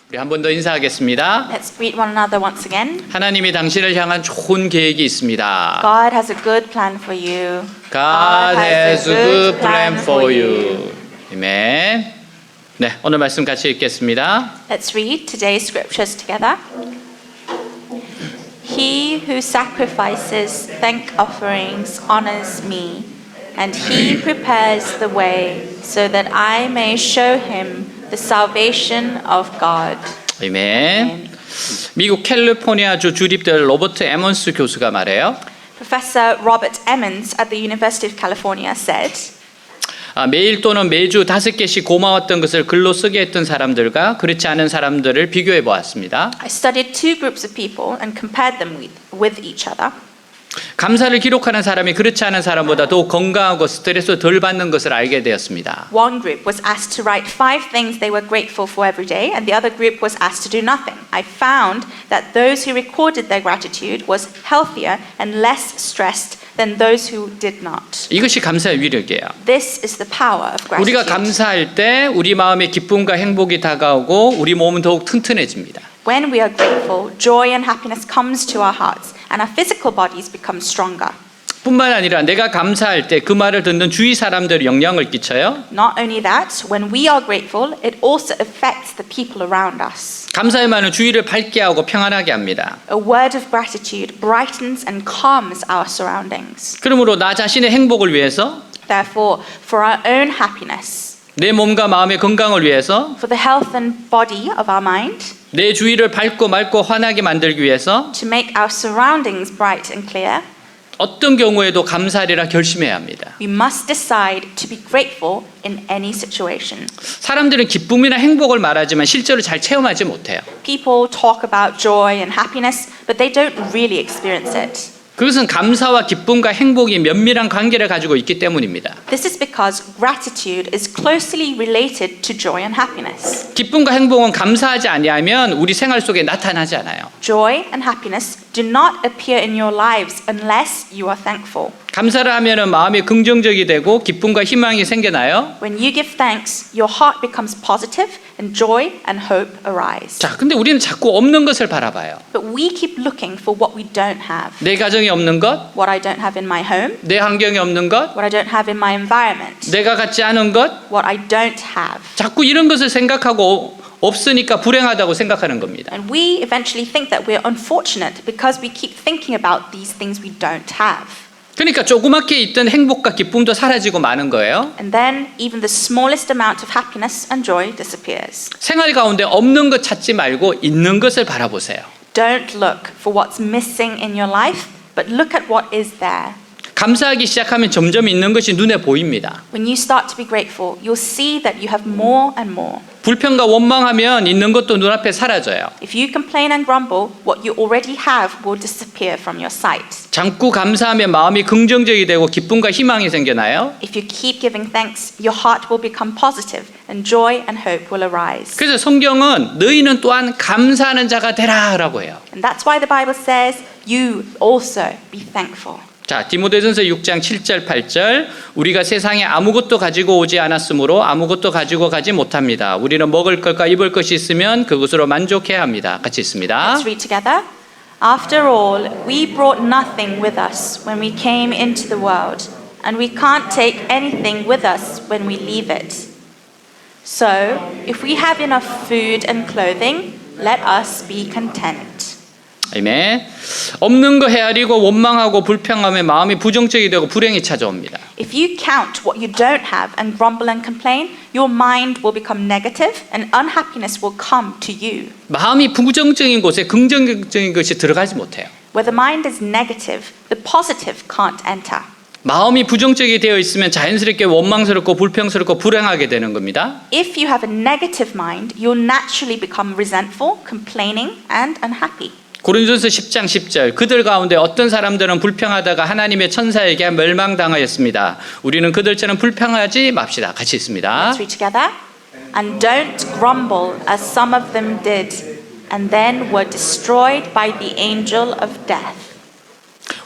우리 한 번 더 인사하겠습니다. Let's greet one another once again. 하나님이 당신을 향한 좋은 계획이 있습니다. God has a good plan for you. God has a good plan for you. 아멘. 네, 오늘 말씀 같이 읽겠습니다. Let's read today's scriptures together. He who sacrifices thank offerings honors me, and he prepares the way so that I may show him the salvation of God. 아멘. 미국 캘리포니아주 주립대 로버트 에먼스 교수가 말해요. Professor Robert Emmons at the University of California said, 매일 또는 매주 5개씩 고마웠던 것을 글로 쓰게 했던 사람들과 그렇지 않은 사람들을 비교해 보았습니다. I studied two groups of people and compared them with each other. 감사를 기록하는 사람이 그렇지 않은 사람보다 더 건강하고 스트레스 덜 받는 것을 알게 되었습니다. One group was asked to write 5 things they were grateful for every day, and the other group was asked to do nothing. I found that those who recorded their gratitude was healthier and less stressed than those who did not. 이것이 감사의 위력이에요. This is the power of gratitude. 우리가 감사할 때 우리 마음에 기쁨과 행복이 다가오고 우리 몸은 더욱 튼튼해집니다. When we are grateful, joy and happiness comes to our hearts, and our physical bodies become stronger. 뿐만 아니라 내가 감사할 때 그 말을 듣는 주위 사람들이 영향을 끼쳐요. Not only that, when we are grateful, it also affects the people around us. 감사의 말은 주위를 밝게 하고 평안하게 합니다. A word of gratitude brightens and calms our surroundings. 그러므로 나 자신의 행복을 위해서, Therefore, for our own happiness, 내 몸과 마음의 건강을 위해서, for the health and body of our mind, 내 주위를 밝고 맑고 환하게 만들기 위해서 to make our surroundings bright and clear, 어떤 경우에도 감사하리라 결심해야 합니다. we must decide to be grateful in any situation. 사람들은 기쁨이나 행복을 말하지만 실제로 잘 체험하지 못해요. People talk about joy and happiness, but they don't really experience it. 그것은 감사와 기쁨과 행복이 면밀한 관계를 가지고 있기 때문입니다. This is because gratitude is closely related to joy and happiness. 기쁨과 행복은 감사하지 아니하면 우리 생활 속에 나타나지 않아요. Joy and happiness do not appear in your lives unless you are thankful. 감사를 하면은 마음이 긍정적이 되고 기쁨과 희망이 생겨나요. When you give thanks, your heart becomes positive and joy and hope arise. 자, 근데 우리는 자꾸 없는 것을 바라봐요. But we keep looking for what we don't have. 내 가정에 없는 것, What I don't have in my home, 내 환경에 없는 것, what I don't have in my environment, 내가 갖지 않은 것, what I don't have. 자꾸 이런 것을 생각하고 없으니까 불행하다고 생각하는 겁니다. And we eventually think that we're unfortunate because we keep thinking about these things we don't have. 그러니까 조그맣게 있던 행복과 기쁨도 사라지고 마는 거예요. And then even the smallest amount of happiness and joy disappears. 생활 가운데 없는 것 찾지 말고 있는 것을 바라보세요. Don't look for what's missing in your life, but look at what is there. 감사하기 시작하면 점점 있는 것이 눈에 보입니다. When you start to be grateful, you'll see that you have more and more. 불평과 원망하면 있는 것도 눈앞에 사라져요. If you complain and grumble, what you already have will disappear from your sight. 자꾸 감사하면 마음이 긍정적이 되고 기쁨과 희망이 생겨나요. If you keep giving thanks, your heart will become positive and joy and hope will arise. 그래서 성경은 너희는 또한 감사하는 자가 되라라고 해요. And that's why the Bible says, you also be thankful. 자, 디모데전서 6장 7절 8절 우리가 세상에 아무것도 가지고 오지 않았으므로 아무것도 가지고 가지 못합니다. 우리는 먹을 것과 입을 것이 있으면 그것으로 만족해야 합니다. 같이 있습니다. Let's read together. After all, we brought nothing with us when we came into the world, and we can't take anything with us when we leave it. So, if we have enough food and clothing, let us be content. 아멘. 없는 거 헤아리고 원망하고 불평하면 마음이 부정적이 되고 불행이 찾아옵니다. If you count what you don't have and grumble and complain, your mind will become negative and unhappiness will come to you. 마음이 부정적인 곳에 긍정적인 것이 들어가지 못해요. Where the mind is negative, the positive can't enter. 마음이 부정적이 되어 있으면 자연스럽게 원망스럽고 불평스럽고 불행하게 되는 겁니다. If you have a negative mind, you'll naturally become resentful, complaining, and unhappy. 고린도전서 10장 10절 그들 가운데 어떤 사람들은 불평하다가 하나님의 천사에게 멸망당하였습니다. 우리는 그들처럼 불평하지 맙시다. 같이 있습니다. Let's read together. And don't grumble as some of them did, and then were destroyed by the angel of death.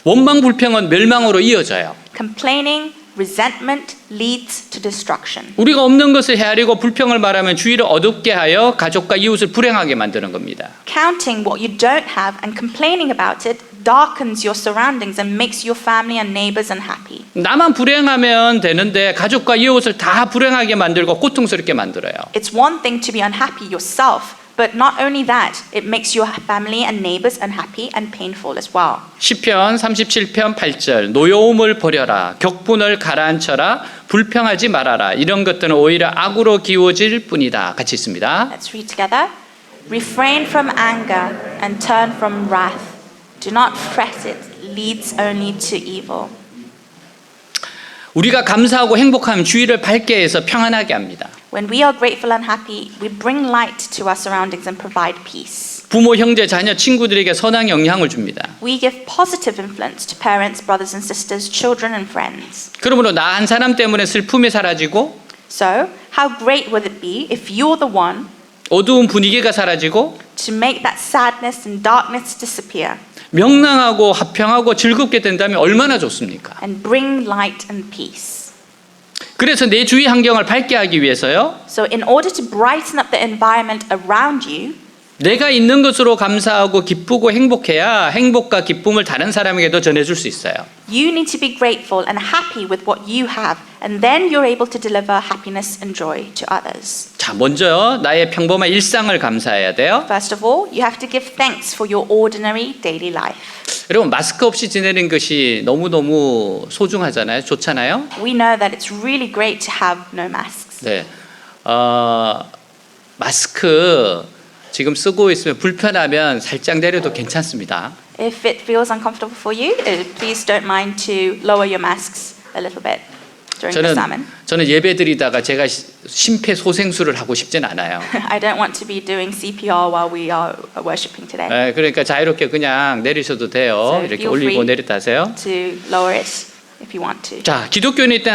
원망 불평은 멸망으로 이어져요. Complaining resentment leads to destruction. 우리가 없는 것을 헤아리고 불평을 말하면 주의를 어둡게 하여 가족과 이웃을 불행하게 만드는 겁니다. Counting what you don't have and complaining about it darkens your surroundings and makes your family and neighbors unhappy. 나만 불행하면 되는데 가족과 이웃을 다 불행하게 만들고 고통스럽게 만들어요. It's one thing to be unhappy yourself, but not only that, it makes your family and neighbors unhappy and painful as well. 시편 37편 8절 노여움을 버려라 격분을 가라앉혀라 불평하지 말아라 이런 것들은 오히려 악으로 기워질 뿐이다. 같이 있습니다. Let's read together. Refrain from anger and turn from wrath. Do not fret it, leads only to evil. 우리가 감사하고 행복하면 주위를 밝게 해서 평안하게 합니다. When we are grateful and happy, we bring light to our surroundings and provide peace. 부모, 형제, 자녀, 친구들에게 선한 영향을 줍니다. We give positive influence to parents, brothers and sisters, children and friends. 그러므로 나 한 사람 때문에 슬픔이 사라지고 So, how great would it be if you're the one 어두운 분위기가 사라지고 to make that sadness and darkness disappear 명랑하고 화평하고 즐겁게 된다면 얼마나 좋습니까? and bring light and peace? 그래서 내 주위 환경을 밝게 하기 위해서요. So, in order to brighten up the environment around you, 내가 있는 것으로 감사하고 기쁘고 행복해야 행복과 기쁨을 다른 사람에게도 전해줄 수 있어요. you need to be grateful and happy with what you have, and then you're able to deliver happiness and joy to others. 자, 먼저 나의 평범한 일상을 감사해야 돼요. First of all, you have to give thanks for your ordinary daily life. 여러분 마스크 없이 지내는 것이 너무너무 소중하잖아요. 좋잖아요. We know that it's really great to have no masks. 네, 마스크 지금 쓰고 있으면 불편하면 살짝 내려도 괜찮습니다. If it feels uncomfortable for you, please don't mind to lower your masks a little bit during the sermon. 저는 예배드리다가 제가 심폐소생술을 하고 싶진 않아요. I don't want to be doing CPR while we are worshiping today. 네, 그러니까 자유롭게 그냥 내리셔도 돼요. So 이렇게 feel 올리고 free 내렸다 하세요. To lower it if you want to. 자, 기독교인일 때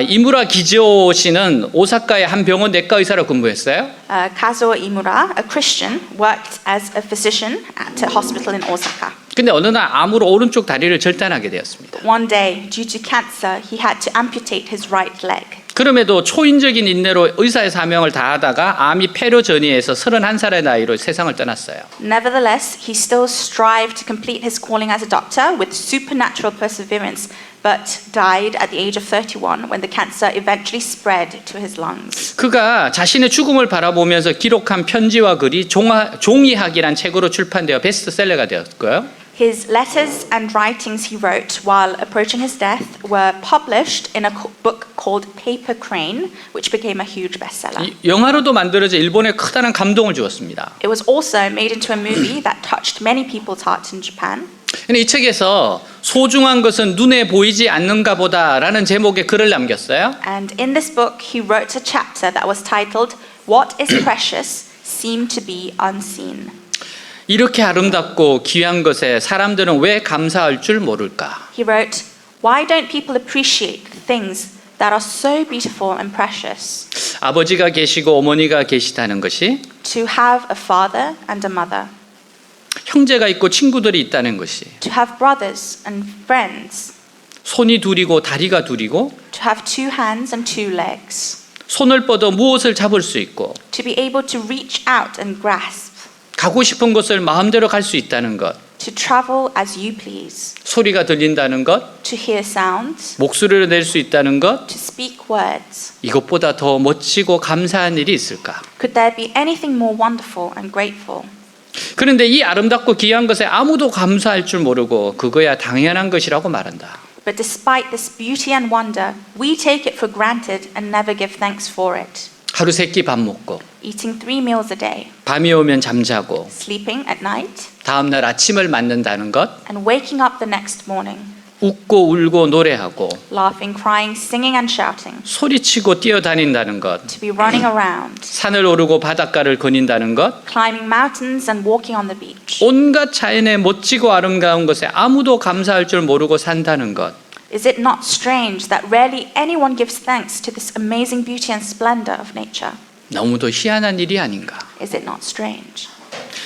이무라 기지오 씨는 오사카의 한 병원 내과 의사로 근무했어요. Kazuo Imura, a Christian, worked as a physician at a hospital in Osaka. 근데 어느 날 암으로 오른쪽 다리를 절단하게 되었습니다. One day, due to cancer, he had to amputate his right leg. 그럼에도 초인적인 인내로 의사의 사명을 다하다가 암이 폐로 전이해서 31살의 나이로 세상을 떠났어요. Nevertheless, he still strived to complete his calling as a doctor with supernatural perseverance, but died at the age of 31 when the cancer eventually spread to his lungs. 그가 자신의 죽음을 바라보면서 기록한 편지와 글이 종이학이란 책으로 출판되어 베스트셀러가 되었고요. His letters and writings he wrote while approaching his death were published in a book called Paper Crane, which became a huge bestseller. 영화로도 만들어져 일본에 커다란 감동을 주었습니다. It was also made into a movie that touched many people's hearts in Japan. 근데 이 책에서 소중한 것은 눈에 보이지 않는가 보다라는 제목의 글을 남겼어요. And in this book he wrote a chapter that was titled What is Precious Seemed to be Unseen. 이렇게 아름답고 귀한 것에 사람들은 왜 감사할 줄 모를까? He wrote, Why don't people appreciate the things that are so beautiful and precious? 아버지가 계시고 어머니가 계시다는 것이 To have a father and a mother. 형제가 있고 친구들이 있다는 것이 To have brothers and friends. 손이 둘이고 다리가 둘이고 To have two hands and two legs. 손을 뻗어 무엇을 잡을 수 있고 To be able to reach out and grasp. 가고 싶은 곳을 마음대로 갈 수 있다는 것, To travel as you please. 소리가 들린다는 것, To hear sounds. 목소리를 낼 수 있다는 것, To speak words. 이것보다 더 멋지고 감사한 일이 있을까? Could there be anything more wonderful and grateful? 그런데 이 아름답고 귀한 것에 아무도 감사할 줄 모르고 그거야 당연한 것이라고 말한다. But despite this beauty and wonder, we take it for granted and never give thanks for it. 하루 세 끼 밥 먹고 Eating 3 meals a day, 밤이 오면 잠자고 sleeping at night, 다음 날 아침을 맞는다는 것, and waking up the next morning, 웃고 울고 노래하고 laughing, crying, singing and shouting, 소리치고 뛰어다닌다는 것, to be running around, 산을 오르고 바닷가를 거닌다는 것, climbing mountains and walking on the beach. 온갖 자연의 멋지고 아름다운 것에 아무도 감사할 줄 모르고 산다는 것. Is it not strange that rarely anyone gives thanks to this amazing beauty and splendor of nature? 너무도 희한한 일이 아닌가. Is it not strange?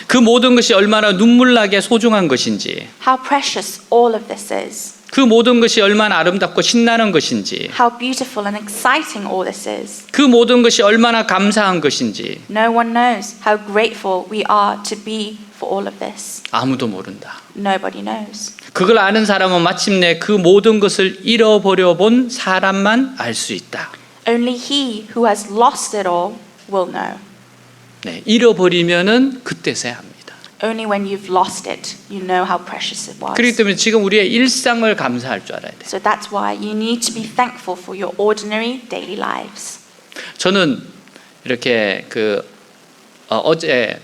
그 모든 것이 얼마나 눈물나게 소중한 것인지 How precious all of this is. 그 모든 것이 얼마나 아름답고 신나는 것인지, how beautiful and exciting all this is. 그 모든 것이 얼마나 감사한 것인지 No one knows how grateful we are to be for all of this. 아무도 모른다. Nobody knows. 그걸 아는 사람은 마침내 그 모든 것을 잃어버려 본 사람만 알 수 있다. Only he who has lost it all will know. 네, 잃어버리면은 그때서야 합니다. Only when you've lost it, you know how precious it was. 그렇기 때문에 지금 우리의 일상을 감사할 줄 알아야 돼. So that's why you need to be thankful for your ordinary daily lives. 저는 이렇게 어제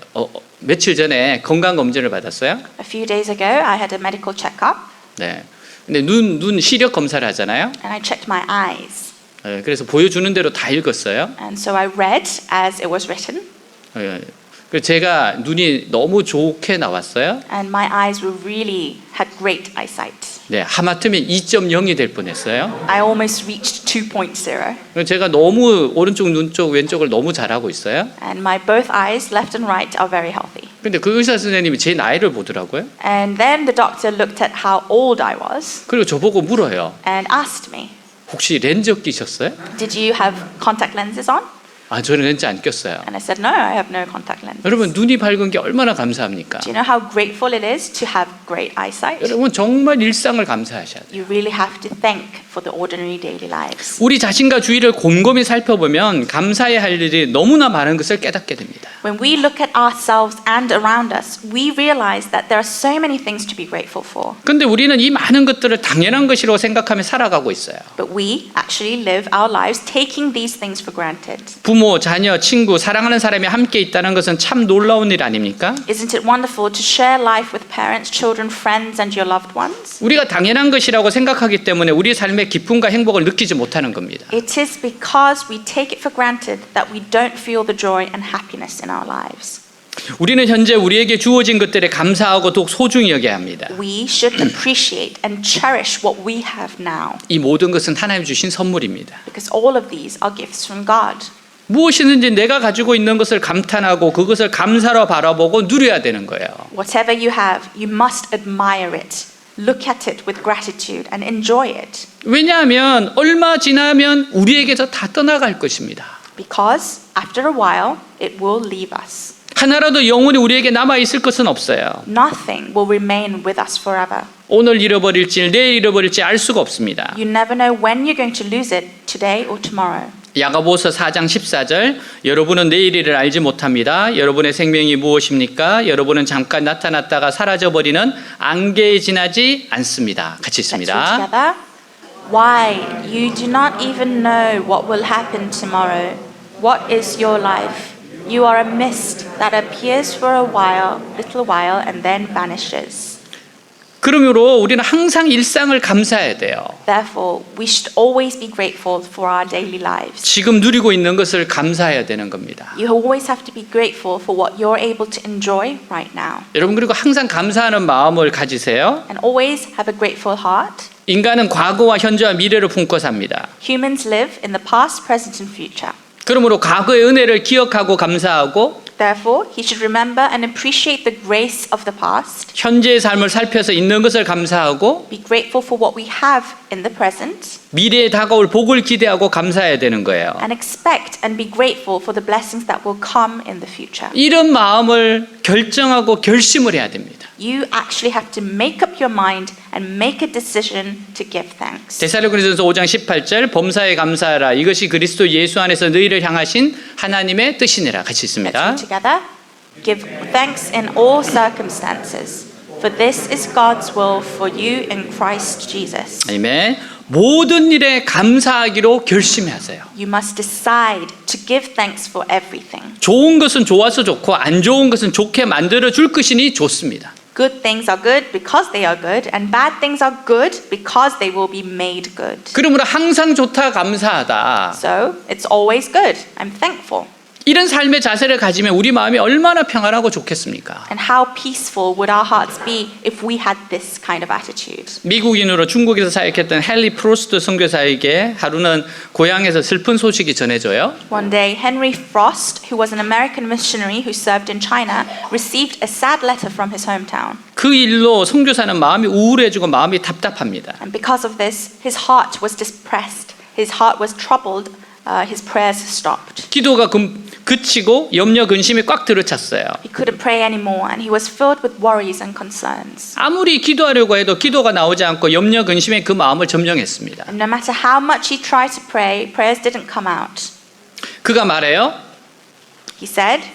며칠 전에 건강 검진을 받았어요. A few days ago, I had a medical checkup 네. 근데 눈 시력 검사를 하잖아요. and I checked my eyes. 네, 그래서 보여주는 대로 다 읽었어요. And so I read as it was written. 네. 그래서 제가 눈이 너무 좋게 나왔어요. And my eyes were really had great eyesight. 네, 하마터면 2.0이 될 뻔했어요. I almost reached 2.0. 그래서 제가 너무 오른쪽 눈 쪽 왼쪽을 너무 잘하고 있어요. And my both eyes, left and right, are very healthy. 근데 그 의사 선생님이 제 나이를 보더라고요. And then the doctor looked at how old I was 그리고 저보고 물어요. and asked me, 혹시 렌즈 끼셨어요? "Did you have contact lenses on?" 아, 저는 렌즈 안 꼈어요. And I said, "No, I have no contact lenses." 여러분, 눈이 밝은 게 얼마나 감사합니까? Do you know how grateful it is to have great eyesight? 여러분, 정말 일상을 감사하셔야 돼요. You really have to thank for the ordinary daily lives. 우리 자신과 주위를 곰곰이 살펴보면 감사해야 할 일이 너무나 많은 것을 깨닫게 됩니다. When we look at ourselves and around us, we realize that there are so many things to be grateful for. 근데 우리는 이 많은 것들을 당연한 것이라고 생각하며 살아가고 있어요. But we actually live our lives taking these things for granted. 부모, 자녀, 친구, 사랑하는 사람이 함께 있다는 것은 참 놀라운 일 아닙니까? Isn't it wonderful to share life with parents, children, friends, and your loved ones? 우리가 당연한 것이라고 생각하기 때문에 우리 삶의 기쁨과 행복을 느끼지 못하는 겁니다. It is because we take it for granted that we don't feel the joy and happiness in our lives. 우리는 현재 우리에게 주어진 것들에 감사하고 더욱 소중히 여겨야 합니다. We should appreciate and cherish what we have now, 이 모든 것은 하나님 주신 선물입니다. because all of these are gifts from God. 무엇이든지 내가 가지고 있는 것을 감탄하고 그것을 감사로 바라보고 누려야 되는 거예요. Whatever you have, you must admire it, look at it with gratitude, and enjoy it. 왜냐하면 얼마 지나면 우리에게서 다 떠나갈 것입니다. Because after a while, it will leave us. 하나라도 영원히 우리에게 남아 있을 것은 없어요. Nothing will remain with us forever. 오늘 잃어버릴지 내일 잃어버릴지 알 수가 없습니다. You never know when you're going to lose it, today or tomorrow. 야고보서 4장 14절 여러분은 내일을 알지 못합니다. 여러분의 생명이 무엇입니까? 여러분은 잠깐 나타났다가 사라져버리는 안개에 지나지 않습니다. 같이 Let's read 있습니다. together. Why, you do not even know what will happen tomorrow. What is your life? You are a mist that appears for a while, little while, and then vanishes. 그러므로 우리는 항상 일상을 감사해야 돼요. Therefore, we should always be grateful for our daily lives. 지금 누리고 있는 것을 감사해야 되는 겁니다. You always have to be grateful for what you're able to enjoy right now. 여러분 그리고 항상 감사하는 마음을 가지세요. And always have a grateful heart. 인간은 과거와 현재와 미래를 품고 삽니다. Humans live in the past, present, and future. 그러므로 과거의 은혜를 기억하고 감사하고 Therefore, he should remember and appreciate the grace of the past. 현재의 삶을 살펴서 있는 것을 감사하고 Be grateful for what we have in the present. 미래에 다가올 복을 기대하고 감사해야 되는 거예요. And expect and be grateful for the blessings that will come in the future. 이런 마음을 결정하고 결심을 해야 됩니다. You actually have to make up your mind and make a decision to give thanks. 데살로니가전서 5장 18절 범사에 감사하라 이것이 그리스도 예수 안에서 너희를 향하신 하나님의 뜻이니라. 같이 Let's 있습니다. read together. Give thanks in all circumstances, for this is God's will for you in Christ Jesus. 아멘. 모든 일에 감사하기로 결심하세요. You must decide to give thanks for everything. 좋은 것은 좋아서 좋고 안 좋은 것은 좋게 만들어 줄 것이니 좋습니다. Good things are good because they are good, and bad things are good because they will be made good. 그러므로 항상 좋다 감사하다. So, it's always good. I'm thankful. 이런 삶의 자세를 가지면 우리 마음이 얼마나 평안하고 좋겠습니까? And how peaceful would our hearts be if we had this kind of attitude? 미국인으로 중국에서 사역했던 헨리 프로스트 선교사에게 하루는 고향에서 슬픈 소식이 전해져요. One day, Henry Frost, who was an American missionary who served in China, received a sad letter from his hometown. 그 일로 선교사는 마음이 우울해지고 마음이 답답합니다. And because of this, his heart was depressed. His heart was troubled. His prayers stopped. 기도가 그치고 염려 근심이 꽉 들어찼어요. He couldn't pray anymore, and he was filled with worries and concerns. 아무리 기도하려고 해도 기도가 나오지 않고 염려 근심에 그 마음을 점령했습니다. And no matter how much he tried to pray, prayers didn't come out. 그가 말해요. He said,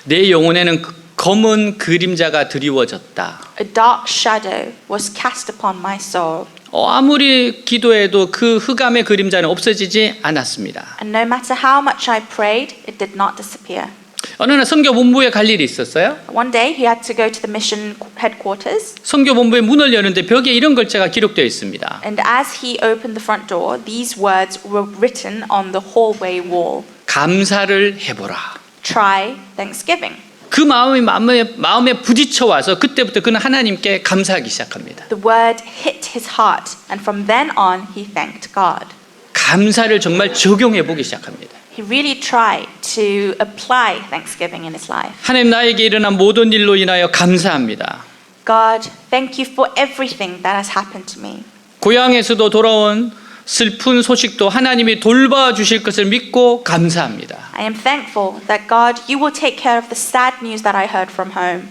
내 영혼에는 검은 그림자가 드리워졌다. "A dark shadow was cast upon my soul." 아무리 기도해도 그 흑암의 그림자는 없어지지 않았습니다. And no matter how much I prayed, it did not disappear. 어느 날 선교본부에 갈 일이 있었어요. One day he had to go to the mission headquarters, 선교본부의 문을 여는데 벽에 이런 글자가 기록되어 있습니다. and as he opened the front door, these words were written on the hallway wall. 감사를 해보라. Try Thanksgiving. 그 마음에 부딪혀 와서 그때부터 그는 하나님께 감사하기 시작합니다. The word hit his heart, and from then on he thanked God. 감사를 정말 적용해 보기 시작합니다. He really tried to apply Thanksgiving in his life. 하나님 나에게 일어난 모든 일로 인하여 감사합니다. God, thank you for everything that has happened to me. 고향에서도 돌아온 슬픈 소식도 하나님이 돌봐주실 것을 믿고 감사합니다. I am thankful that God, you will take care of the sad news that I heard from home.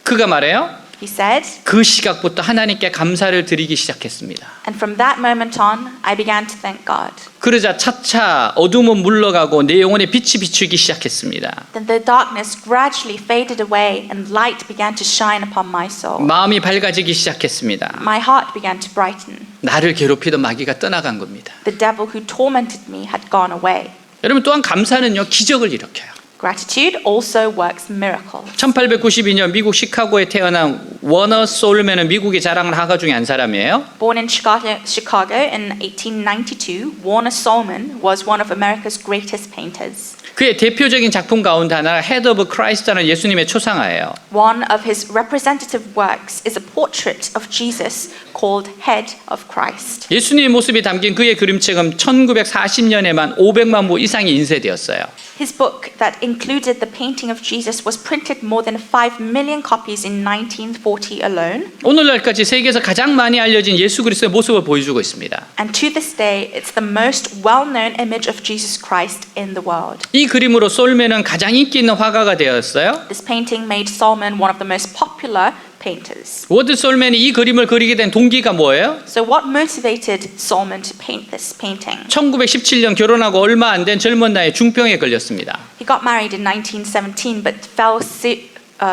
그가 말해요. He said, 그 시각부터 하나님께 감사를 드리기 시작했습니다. and from that moment on, I began to thank God. 그러자 차차 어둠은 물러가고 내 영혼에 빛이 비추기 시작했습니다. Then the darkness gradually faded away and light began to shine upon my soul. 마음이 밝아지기 시작했습니다. My heart began to brighten. 나를 괴롭히던 마귀가 떠나간 겁니다. The devil who tormented me had gone away. 여러분 또한 감사는요 기적을 일으켜요. Gratitude also works miracles. 1892년 미국 시카고에 태어난 워너 솔맨은 미국의 자랑을 하가 중에 한 사람이에요. Born in Chicago in 1892, Warner Solomon was one of America's greatest painters. 그의 대표적인 작품 가운데 하나가 Head of Christ라는 예수님의 초상화예요. One of his representative works is a portrait of Jesus called Head of Christ. 예수님의 모습이 담긴 그의 그림책은 1940년에만 500만 부 이상이 인쇄되었어요. His book that included the painting of Jesus was printed more than 5 million copies in 1940 alone. 오늘날까지 세계에서 가장 많이 알려진 예수 그리스도의 모습을 보여주고 있습니다. And to this day, it's the most well-known image of Jesus Christ in the world. 이 그림으로 솔맨은 가장 인기 있는 화가가 되었어요. This painting made Solomon one of the most popular painters. 워드 솔맨이 이 그림을 그리게 된 동기가 뭐예요? So what motivated Solomon to paint this painting? 1917년 결혼하고 얼마 안 된 젊은 나이에 중병에 걸렸습니다. He got married in 1917 but fell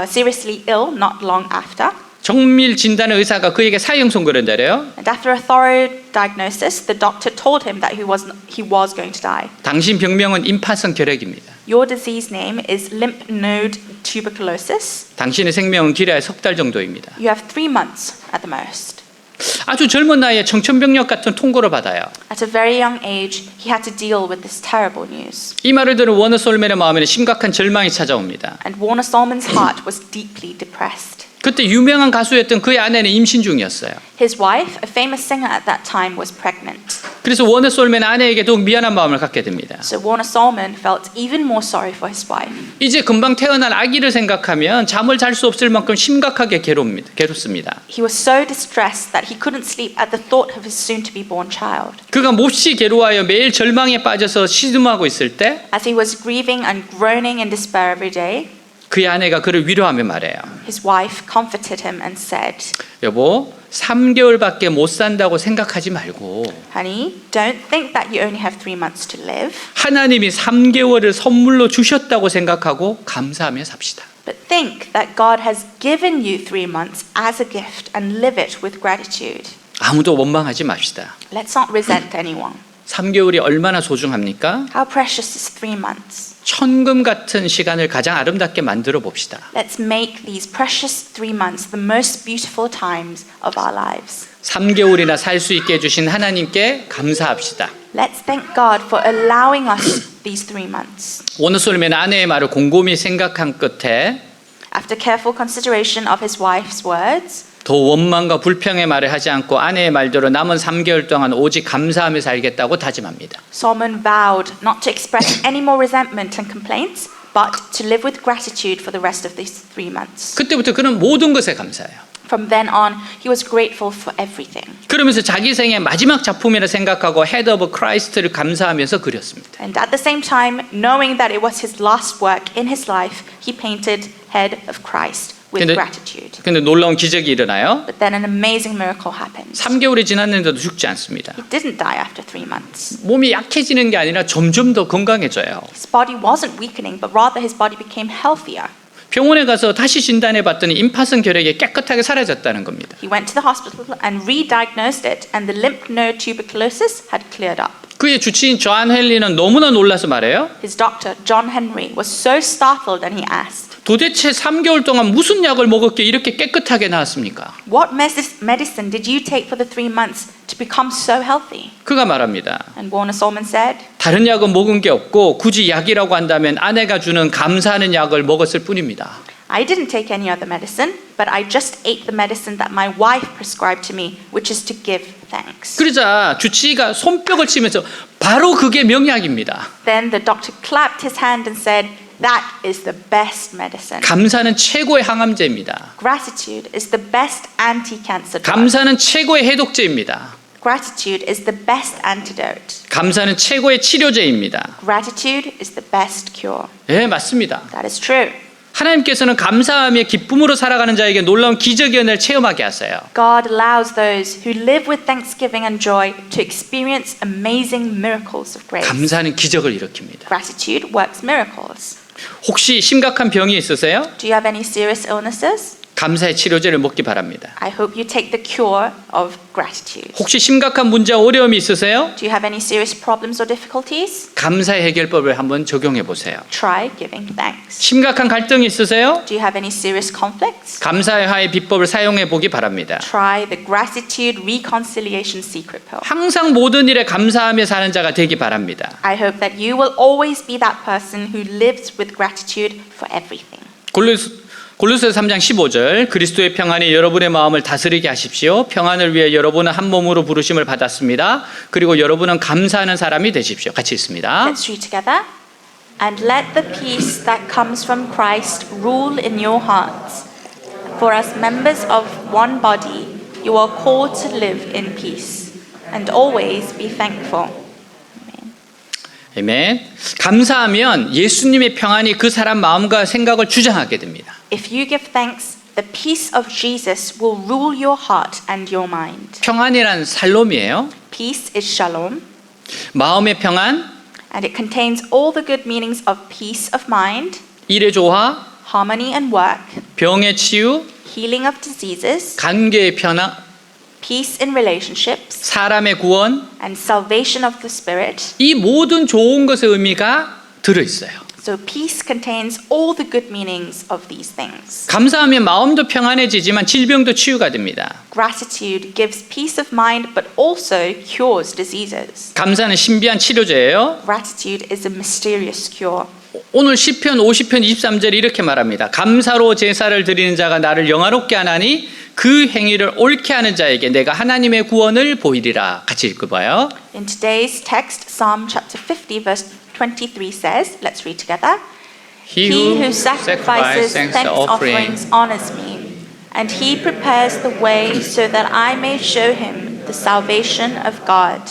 seriously ill not long after. 정밀 진단의 의사가 그에게 사형선 그런다래요. And after a thorough diagnosis, the doctor told him that he was going to die. 당신 병명은 임파선 결핵입니다. Your disease name is lymph node tuberculosis. 당신의 생명은 길어야 3달 정도입니다. You have 3 months at the most. 아주 젊은 나이에 청천벽력 같은 통고를 받아요. At a very young age, he had to deal with this terrible news. 이 말을 들은 워너 솔맨의 마음에는 심각한 절망이 찾아옵니다. And Warner Solomon's heart was deeply depressed. 그때 유명한 가수였던 그의 아내는 임신 중이었어요. His wife, a famous singer at that time, was pregnant. 그래서 워너 솔맨 아내에게 더욱 미안한 마음을 갖게 됩니다. So Warner Solomon felt even more sorry for his wife. 이제 금방 태어난 아기를 생각하면 잠을 잘 수 없을 만큼 심각하게 괴롭습니다. He was so distressed that he couldn't sleep at the thought of his soon-to-be-born child. 그가 몹시 괴로워하여 매일 절망에 빠져서 시름하고 있을 때 As he was grieving and groaning in despair every day, 그의 아내가 그를 위로하며 말해요. his wife comforted him and said, 여보, 3개월밖에 못 산다고 생각하지 말고 Honey, don't think that you only have 3 months to live, 하나님이 3개월을 선물로 주셨다고 생각하고 감사하며 삽시다. but think that God has given you 3 months as a gift and live it with gratitude. 아무도 원망하지 맙시다. Let's not resent anyone. 3개월이 얼마나 소중합니까? How precious is 3 months? 천금 같은 시간을 가장 아름답게 만들어 봅시다. Let's make these precious 3 months the most beautiful times of our lives. 3개월이나 살 수 있게 해주신 하나님께 감사합시다. Let's thank God for allowing us these 3 months. 원어솔맨 아내의 말을 곰곰이 생각한 끝에 After careful consideration of his wife's words, 더 원망과 불평의 말을 하지 않고 아내의 말대로 남은 3개월 동안 오직 감사하며 살겠다고 다짐합니다. Solomon vowed not to express any more resentment and complaints, but to live with gratitude for the rest of these 3 months. 그때부터 그는 모든 것에 감사해요. From then on, he was grateful for everything. 그러면서 자기 생의 마지막 작품이라 생각하고 Head of Christ를 감사하면서 그렸습니다. And at the same time, knowing that it was his last work in his life, he painted Head of Christ with 근데- gratitude. 근데 놀라운 기적이 일어나요. But then an amazing miracle happened. 3개월이 지났는데도 죽지 않습니다. He didn't die after 3 months. 몸이 약해지는 게 아니라 점점 더 건강해져요. His body wasn't weakening, but rather his body became healthier. 병원에 가서 다시 진단해 봤더니 임파선 결핵이 깨끗하게 사라졌다는 겁니다. He went to the hospital and re-diagnosed it, and the lymph node tuberculosis had cleared up. 그의 주치인 존 헨리는 너무나 놀라서 말해요. His doctor, John Henry, was so startled and he asked, 도대체 3개월 동안 무슨 약을 먹었기에 이렇게 깨끗하게 나았습니까? "What medicine did you take for the 3 months to become so healthy?" 그가 말합니다. And Warner Solomon said, 다른 약은 먹은 게 없고 굳이 약이라고 한다면 아내가 주는 감사하는 약을 먹었을 뿐입니다. "I didn't take any other medicine, but I just ate the medicine that my wife prescribed to me, which is to give thanks." 그러자 주치의가 손뼉을 치면서 바로 그게 명약입니다. Then the doctor clapped his hand and said, "That is the best medicine. 감사는 최고의 항암제입니다. Gratitude is the best anti-cancer drug. 감사는 최고의 해독제입니다. Gratitude is the best antidote. 감사는 최고의 치료제입니다. Gratitude is the best cure." 예, 맞습니다. That is true. 하나님께서는 감사하며 기쁨으로 살아가는 자에게 놀라운 기적의 은혜를 체험하게 하세요. God allows those who live with thanksgiving and joy to experience amazing miracles of grace. 감사는 기적을 일으킵니다. Gratitude works miracles. 혹시 심각한 병이 있으세요? Do you have any serious illnesses? 감사의 치료제를 먹기 바랍니다. I hope you take the cure of gratitude. 혹시 심각한 문제와 어려움이 있으세요? Do you have any serious problems or difficulties? 감사의 해결법을 한번 적용해 보세요. Try giving thanks. 심각한 갈등이 있으세요? Do you have any serious conflicts? 감사의 화해 비법을 사용해 보기 바랍니다. Try the gratitude reconciliation secret pill. 항상 모든 일에 감사하며 사는 자가 되기 바랍니다. I hope that you will always be that person who lives with gratitude for everything. 골로새서 3장 15절 그리스도의 평안이 여러분의 마음을 다스리게 하십시오. 평안을 위해 여러분은 한 몸으로 부르심을 받았습니다. 그리고 여러분은 감사하는 사람이 되십시오. 같이 읽습니다. Let's read together. And let the peace that comes from Christ rule in your hearts. For as members of one body, you are called to live in peace and always be thankful. 아멘. 감사하면 예수님의 평안이 그 사람 마음과 생각을 주장하게 됩니다. If you give thanks, the peace of Jesus will rule your heart and your mind. 평안이란 살롬이에요. Peace is shalom, 마음의 평안, and it contains all the good meanings of peace of mind, 일의 조화, harmony and work, 병의 치유, healing of diseases, 관계의 변화, peace in relationships, 사람의 구원, and salvation of the spirit. 이 모든 좋은 것의 의미가 들어있어요. So peace contains all the good meanings of these things. 감사하면 마음도 평안해지지만 질병도 치유가 됩니다. Gratitude gives peace of mind but also cures diseases. 감사는 신비한 치료제예요. Gratitude is a mysterious cure. 오늘 시편 50편 23절에 이렇게 말합니다. 감사로 제사를 드리는 자가 나를 영화롭게 하나니 그 행위를 옳게 하는 자에게 내가 하나님의 구원을 보이리라. 같이 읽어봐요. In today's text, Psalm chapter 50 verse 23 says, let's read together. He who sacrifices thanks offerings honors me, and he prepares the way so that I may show him the salvation of God.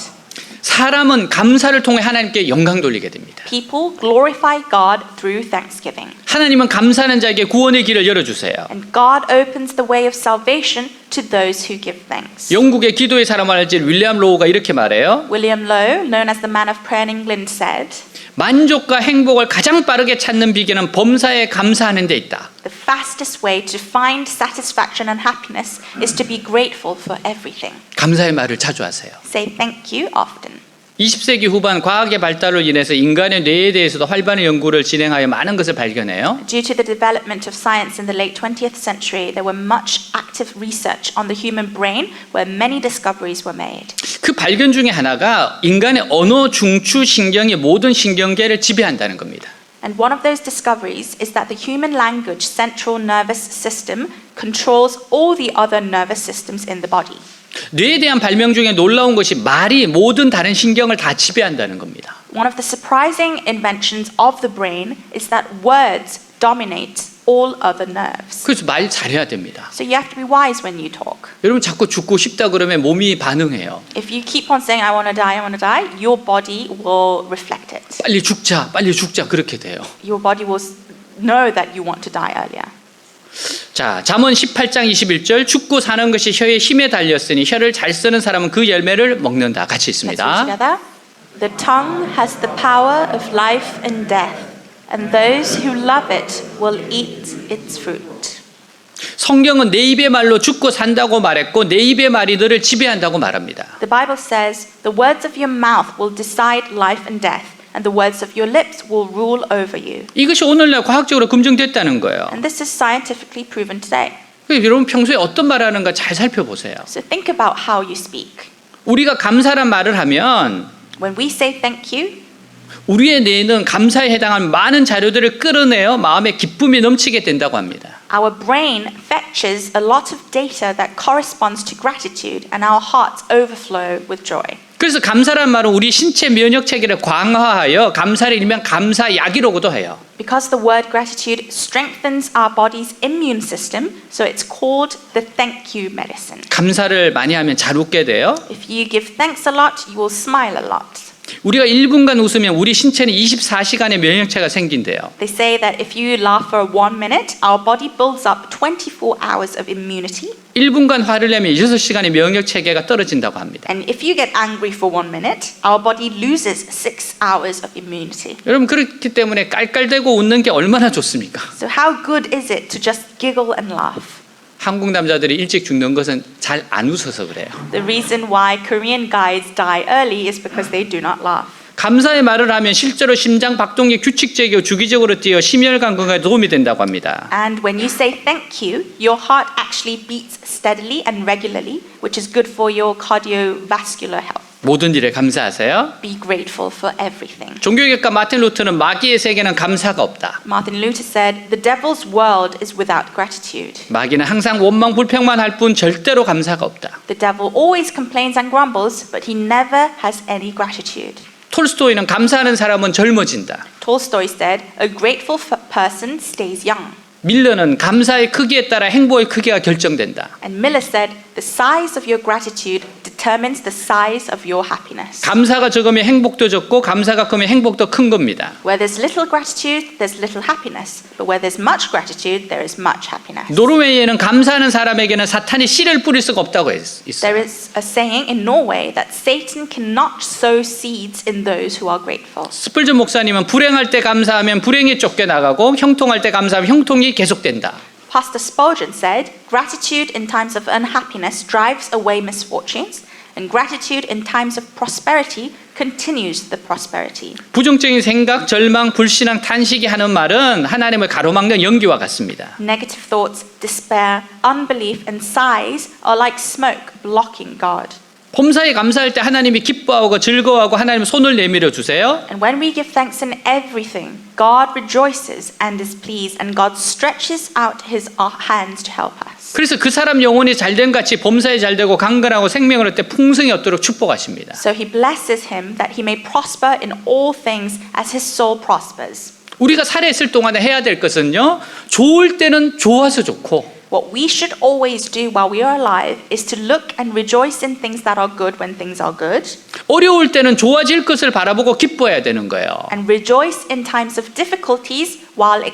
사람은 감사를 통해 하나님께 영광 돌리게 됩니다. People glorify God through thanksgiving. 하나님은 감사하는 자에게 구원의 길을 열어주세요. And God opens the way of salvation to those who give thanks. 영국의 기도의 사람 알지 윌리엄 로우가 이렇게 말해요. William Lowe, known as the man of prayer in England, said, 만족과 행복을 가장 빠르게 찾는 비결은 범사에 감사하는 데 있다. "The fastest way to find satisfaction and happiness is to be grateful for everything." 감사의 말을 자주 하세요. Say thank you often. 20세기 후반 과학의 발달로 인해서 인간의 뇌에 대해서도 활발한 연구를 진행하여 많은 것을 발견해요. Due to the development of science in the late 20th century, there were much active research on the human brain where many discoveries were made. 그 발견 중에 하나가 인간의 언어 중추 신경이 모든 신경계를 지배한다는 겁니다. And one of those discoveries is that the human language central nervous system controls all the other nervous systems in the body. 뇌에 대한 발명 중에 놀라운 것이 말이 모든 다른 신경을 다 지배한다는 겁니다. One of the surprising inventions of the brain is that words dominate all other nerves. 그래서 말 잘해야 됩니다. So you have to be wise when you talk. 여러분 자꾸 죽고 싶다 그러면 몸이 반응해요. If you keep on saying I want to die, your body will reflect it. 빨리 죽자 그렇게 돼요. Your body will know that you want to die earlier. 자, 잠언 18장 21절 죽고 사는 것이 혀의 힘에 달렸으니 혀를 잘 쓰는 사람은 그 열매를 먹는다. 같이 Let's read 있습니다. together. The tongue has the power of life and death, and those who love it will eat its fruit. 성경은 내 입의 말로 죽고 산다고 말했고 내 입의 말이 너를 지배한다고 말합니다. The Bible says, "The words of your mouth will decide life and death, and the words of your lips will rule over you." 이것이 오늘날 과학적으로 검증됐다는 거예요. And this is scientifically proven today. 여러분 평소에 어떤 말 하는가 잘 살펴보세요. So think about how you speak. 우리가 감사란 말을 하면 When we say thank you, 우리의 뇌는 감사에 해당하는 많은 자료들을 끌어내어 마음에 기쁨이 넘치게 된다고 합니다. our brain fetches a lot of data that corresponds to gratitude, and our hearts overflow with joy. 그래서 감사란 말은 우리 신체 면역 체계를 강화하여 감사를 일면 감사약이라고도 해요. Because the word gratitude strengthens our body's immune system, so it's called the thank you medicine. 감사를 많이 하면 잘 웃게 돼요. If you give thanks a lot, you will smile a lot. 우리가 1분간 웃으면 우리 신체는 24시간의 면역체가 생긴대요. They say that if you laugh for 1 minute, our body builds up 24 hours of immunity. 1분간 화를 내면 6시간의 면역체계가 떨어진다고 합니다. And if you get angry for 1 minute, our body loses 6 hours of immunity. 여러분 그렇기 때문에 깔깔대고 웃는 게 얼마나 좋습니까? So how good is it to just giggle and laugh? 한국 남자들이 일찍 죽는 것은 잘 안 웃어서 그래요. The reason why Korean guys die early is because they do not laugh. 감사의 말을 하면 실제로 심장 박동이 규칙적이고 주기적으로 뛰어 심혈관 건강에 도움이 된다고 합니다. And when you say thank you, your heart actually beats steadily and regularly, which is good for your cardiovascular health. 모든 일에 감사하세요. Be grateful for everything. 종교개혁가 마틴 루터는 마귀의 세계는 감사가 없다. Martin Luther said, "The devil's world is without gratitude." 마귀는 항상 원망 불평만 할 뿐 절대로 감사가 없다. The devil always complains and grumbles, but he never has any gratitude. 톨스토이는 감사하는 사람은 젊어진다. Tolstoy said, "A grateful person stays young." 밀러는 감사의 크기에 따라 행복의 크기가 결정된다. And Miller said, "The size of your gratitude determines the size of your happiness." 감사가 적으면 행복도 적고 감사가 크면 행복도 큰 겁니다. Where there's little gratitude, there's little happiness. But where there's much gratitude, there is much happiness. 노르웨이에는 감사하는 사람에게는 사탄이 씨를 뿌릴 수가 없다고 있어요. There is a saying in Norway that Satan cannot sow seeds in those who are grateful. 스펄전 목사님은 불행할 때 감사하면 불행이 쫓겨나가고 형통할 때 감사하면 형통이 계속된다. Pastor Spurgeon said, "Gratitude in times of unhappiness drives away misfortunes, and gratitude in times of prosperity continues the prosperity." 부정적인 생각, 절망, 불신앙, 탄식이 하는 말은 하나님을 가로막는 연기와 같습니다. Negative thoughts, despair, unbelief, and sighs are like smoke blocking God. 봄사에 감사할 때 하나님이 기뻐하고 즐거워하고 하나님 손을 내밀어 주세요. And when we give thanks in everything, God rejoices and is pleased, and God stretches out his hands to help us. 그래서 그 사람 영혼이 잘된 같이 봄사에 잘되고 강건하고 생명을 얻을 때 풍성이 얻도록 축복하십니다. So he blesses him that he may prosper in all things as his soul prospers. 우리가 살아있을 동안에 해야 될 것은요, 좋을 때는 좋아서 좋고 What we should always do while we are alive is to look and rejoice in things that are good when things are good, 어려울 때는 좋아질 것을 바라보고 기뻐해야 되는 거예요. and rejoice in times of difficulties while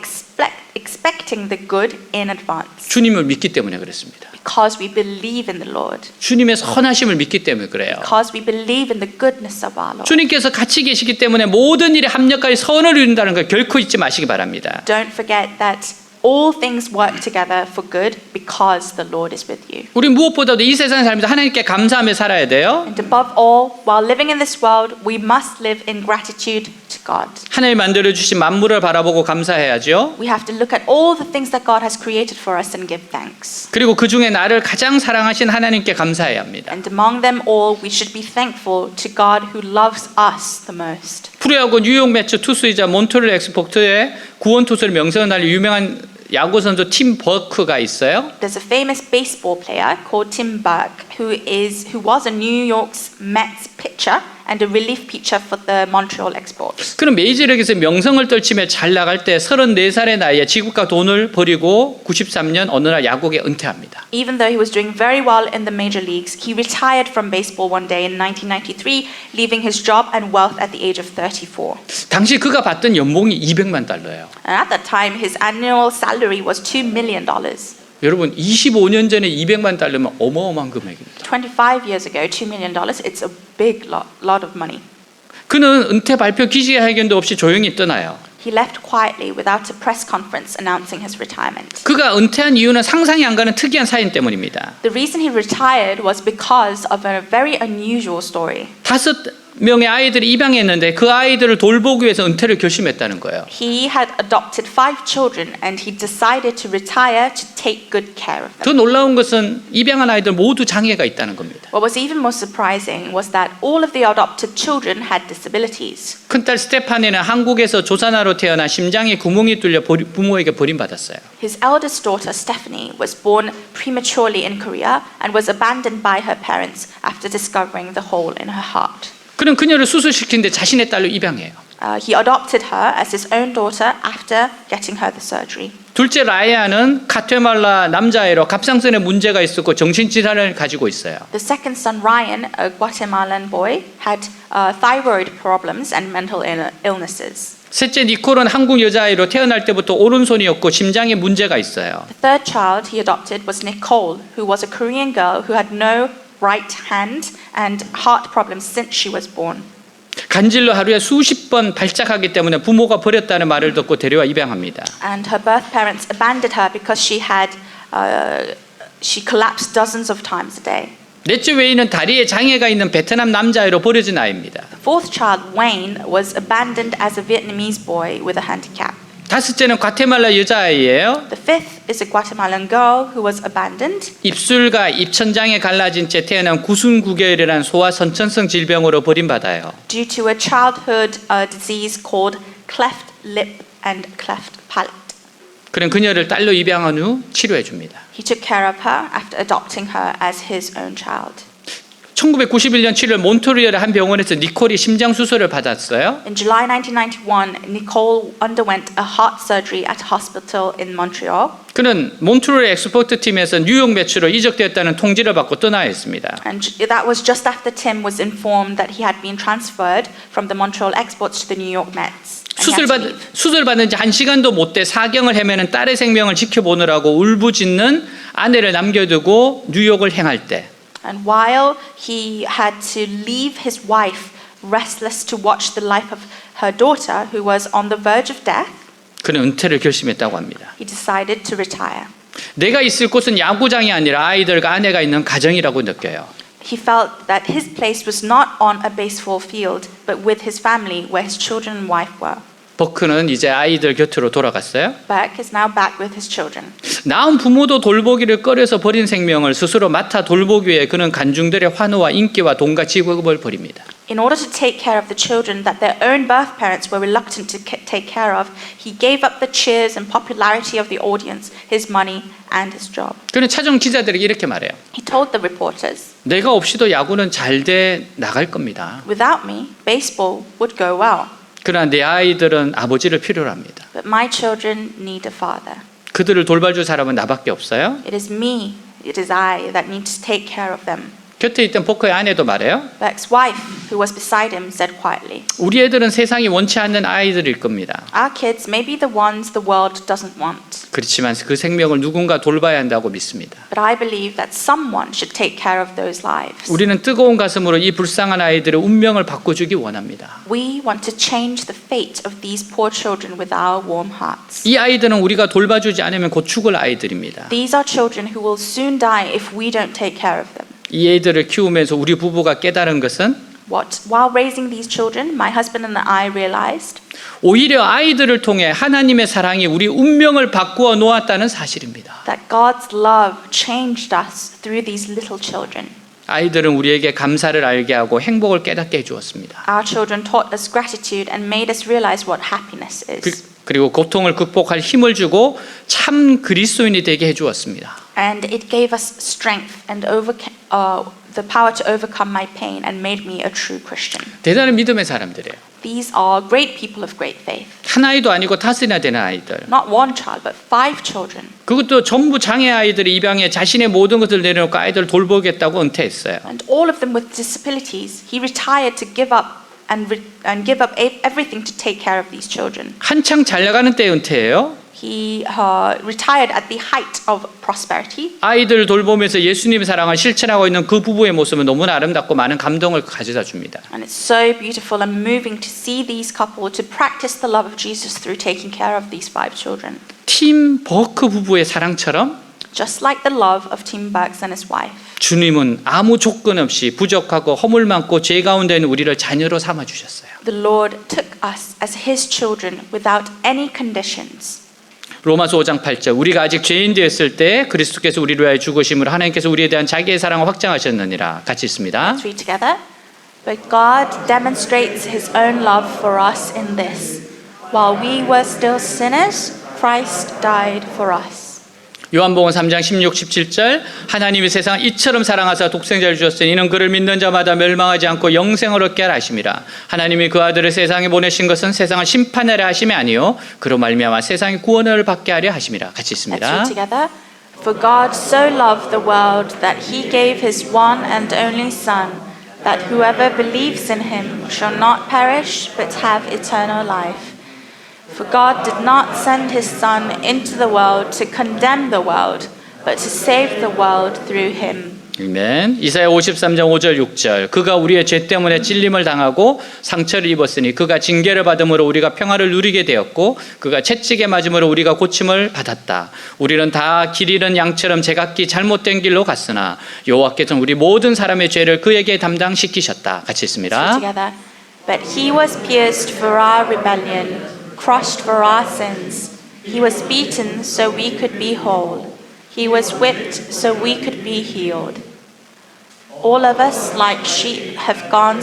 expecting the good in advance. 주님을 믿기 때문에 그렇습니다. Because we believe in the Lord. 주님의 선하심을 믿기 때문에 그래요. Because we believe in the goodness of our Lord. 주님께서 같이 계시기 때문에 모든 일에 합력하여 선을 이룬다는 걸 결코 잊지 마시기 바랍니다. Don't forget that all things work together for good because the Lord is with you. 우리 무엇보다도 이 세상에 살면서 하나님께 감사하며 살아야 돼요. And above all, while living in this world, we must live in gratitude to God. 하나님 만들어 주신 만물을 바라보고 감사해야죠. We have to look at all the things that God has created for us and give thanks. 그리고 그 중에 나를 가장 사랑하신 하나님께 감사해야 합니다. And among them all, we should be thankful to God who loves us the most. 프로야구 뉴욕 매츠 투수이자 몬트리올 엑스포트의 구원 투수를 명성을 날린 유명한 야구 선수 팀 버크가 있어요. There's a famous baseball player called Tim Burke who was a New York's Mets pitcher and a relief pitcher for the Montreal Expos. 그는 메이저리그에서 명성을 떨치며 잘 나갈 때 34살의 나이에 지국과 돈을 버리고 93년 어느 날 야구에 은퇴합니다. Even though he was doing very well in the major leagues, he retired from baseball one day in 1993, leaving his job and wealth at the age of 34. 당시 그가 받던 연봉이 $200만 달러예요. And at that time, his annual salary was $2 million. 여러분 25년 전에 $200만 달러면 어마어마한 금액입니다. 25 years ago, $2 million, it's a big lot of money. 그는 은퇴 발표 기자회견도 없이 조용히 떠나요. He left quietly without a press conference announcing his retirement. 그가 은퇴한 이유는 상상이 안 가는 특이한 사연 때문입니다. The reason he retired was because of a very unusual story. 5명의 아이들이 입양했는데 그 아이들을 돌보기 위해서 은퇴를 결심했다는 거예요. He had adopted 5 children and he decided to retire to take good care of them. 더 놀라운 것은 입양한 아이들 모두 장애가 있다는 겁니다. What was even more surprising was that all of the adopted children had disabilities. 큰딸 스테파니는 한국에서 조산아로 태어나 심장에 구멍이 뚫려 부모에게 버림받았어요. His eldest daughter, Stephanie, was born prematurely in Korea and was abandoned by her parents after discovering the hole in her heart. 그는 그녀를 수술시키는데 자신의 딸로 입양해요. He adopted her as his own daughter after getting her the surgery. 둘째 라이아는 카테말라 남자아이로 갑상선에 문제가 있었고 정신질환을 가지고 있어요. The second son, Ryan, a Guatemalan boy, had thyroid problems and mental illnesses. 셋째 니콜은 한국 여자아이로 태어날 때부터 오른손이었고 심장에 문제가 있어요. The third child he adopted was Nicole, who was a Korean girl who had no right hand and heart problems since she was born. 간질로 하루에 수십 번 발작하기 때문에 부모가 버렸다는 말을 듣고 데려와 입양합니다. And her birth parents abandoned her because she collapsed dozens of times a day. 넷째 웨이는 다리에 장애가 있는 베트남 남자아이로 버려진 아이입니다. The fourth child, Wayne, was abandoned as a Vietnamese boy with a handicap. 다섯째는 과테말라 여자아이예요. The fifth is a Guatemalan girl who was abandoned. 입술과 입천장에 갈라진 채 태어난 구순구결이라는 소아 선천성 질병으로 버림받아요. Due to a childhood disease called cleft lip and cleft palate. 그는 그녀를 딸로 입양한 후 치료해 줍니다. He took care of her after adopting her as his own child. 1991년 7월 몬트리올의 한 병원에서 니콜이 심장 수술을 받았어요. In July 1991, Nicole underwent a heart surgery at a hospital in Montreal. 그는 몬트리올 엑스포트 팀에서 뉴욕 매치로 이적되었다는 통지를 받고 떠나야 했습니다. And that was just after Tim was informed that he had been transferred from the Montreal Exports to the New York Mets. 수술 받은 지 1시간도 못 돼 사경을 헤매는 딸의 생명을 지켜보느라고 울부짖는 아내를 남겨두고 뉴욕을 행할 때 And while he had to leave his wife restless to watch the life of her daughter who was on the verge of death, 그는 은퇴를 결심했다고 합니다. he decided to retire. 내가 있을 곳은 야구장이 아니라 아이들과 아내가 있는 가정이라고 느껴요. He felt that his place was not on a baseball field, but with his family, where his children and wife were. 버크는 이제 아이들 곁으로 돌아갔어요. Burke is now back with his children. 낳은 부모도 돌보기를 꺼려서 버린 생명을 스스로 맡아 돌보기 위해 그는 간중들의 환호와 인기와 돈과 직업을 버립니다. In order to take care of the children that their own birth parents were reluctant to take care of, he gave up the cheers and popularity of the audience, his money, and his job. 그는 찾아온 기자들에게 이렇게 말해요. He told the reporters, 내가 없이도 야구는 잘 돼 나갈 겁니다. "Without me, baseball would go well. 그러나 내 아이들은 아버지를 필요로 합니다. But my children need a father. 그들을 돌봐줄 사람은 나밖에 없어요. It is me, it is I that need to take care of them." 곁에 있던 포커의 아내도 말해요. Berg's wife, who was beside him, said quietly, 우리 애들은 세상이 원치 않는 아이들일 겁니다. "Our kids may be the ones the world doesn't want, 그렇지만 그 생명을 누군가 돌봐야 한다고 믿습니다. but I believe that someone should take care of those lives. 우리는 뜨거운 가슴으로 이 불쌍한 아이들의 운명을 바꿔주기 원합니다. We want to change the fate of these poor children with our warm hearts. 이 아이들은 우리가 돌봐주지 않으면 곧 죽을 아이들입니다. These are children who will soon die if we don't take care of them. 이 아이들을 키우면서 우리 부부가 깨달은 것은 While raising these children, my husband and I realized 오히려 아이들을 통해 하나님의 사랑이 우리 운명을 바꾸어 놓았다는 사실입니다. that God's love changed us through these little children. 아이들은 우리에게 감사를 알게 하고 행복을 깨닫게 해주었습니다. Our children taught us gratitude and made us realize what happiness is. 그리고 고통을 극복할 힘을 주고 참 그리스도인이 되게 해주었습니다. And it gave us strength and the power to overcome my pain and made me a true Christian. 대단한 믿음의 사람들이에요. These are great people of great faith. 한 아이도 아니고 다섯이나 되는 아이들. Not one child, but 5 children. 그것도 전부 장애 아이들이 입양해 자신의 모든 것을 내려놓고 아이들 돌보겠다고 은퇴했어요. And all of them with disabilities. He retired to give up and give up everything to take care of these children. 한창 잘 나가는 때 은퇴해요. He retired at the height of prosperity. 아이들 돌보면서 예수님의 사랑을 실천하고 있는 그 부부의 모습은 너무나 아름답고 많은 감동을 가져다 줍니다. And it's so beautiful and moving to see these couple to practice the love of Jesus through taking care of these 5 children. 팀 버크 부부의 사랑처럼 Just like the love of Tim Bergs and his wife. 주님은 아무 조건 없이 부족하고 허물 많고 죄 가운데 있는 우리를 자녀로 삼아 주셨어요. The Lord took us as His children without any conditions. 로마서 5장 8절 우리가 아직 죄인 되었을 때 그리스도께서 우리를 위하여 죽으심으로 하나님께서 우리에 대한 자기의 사랑을 확증하셨느니라. 같이 있습니다. Let's read together. But God demonstrates His own love for us in this: while we were still sinners, Christ died for us. 요한복음 3장 16, 17절 하나님이 세상을 이처럼 사랑하사 독생자를 주셨으니 이는 그를 믿는 자마다 멸망하지 않고 영생을 얻게 하라 하심이라. 하나님이 그 아들을 세상에 보내신 것은 세상을 심판하려 하심이 아니요 그로 말미암아 세상의 구원을 받게 하려 하심이라. 같이 Let's 있습니다. read together. For God so loved the world that He gave His one and only Son, that whoever believes in Him shall not perish but have eternal life. For God did not send His Son into the world to condemn the world, but to save the world through Him. 아멘. 이사야 53장 5절 6절 그가 우리의 죄 때문에 찔림을 당하고 상처를 입었으니 그가 징계를 받음으로 우리가 평화를 누리게 되었고 그가 채찍에 맞음으로 우리가 고침을 받았다. 우리는 다 길 잃은 양처럼 제각기 잘못된 길로 갔으나 여호와께서는 우리 모든 사람의 죄를 그에게 담당시키셨다. 같이 있습니다. Together. But He was pierced for our rebellion, crushed for our sins. He was beaten so we could be whole. He was whipped so we could be healed. All of us, like sheep, have gone.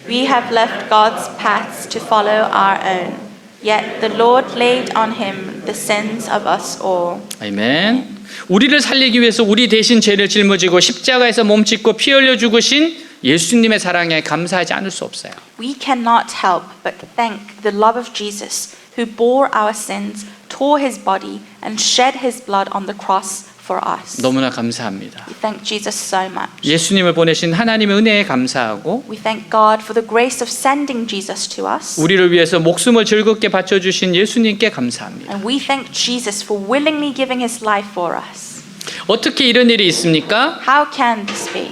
We have left God's paths to follow our own. Yet the Lord laid on Him the sins of us all. 아멘. 우리를 살리기 위해서 우리 대신 죄를 짊어지고 십자가에서 몸짓고 피 흘려 죽으신 예수님의 사랑에 감사하지 않을 수 없어요. We cannot help but thank the love of Jesus, who bore our sins, tore His body, and shed His blood on the cross for us. 너무나 감사합니다. We thank Jesus so much. 예수님을 보내신 하나님의 은혜에 감사하고 We thank God for the grace of sending Jesus to us. 우리를 위해서 목숨을 즐겁게 바쳐주신 예수님께 감사합니다. And we thank Jesus for willingly giving His life for us. 어떻게 이런 일이 있습니까? How can this be?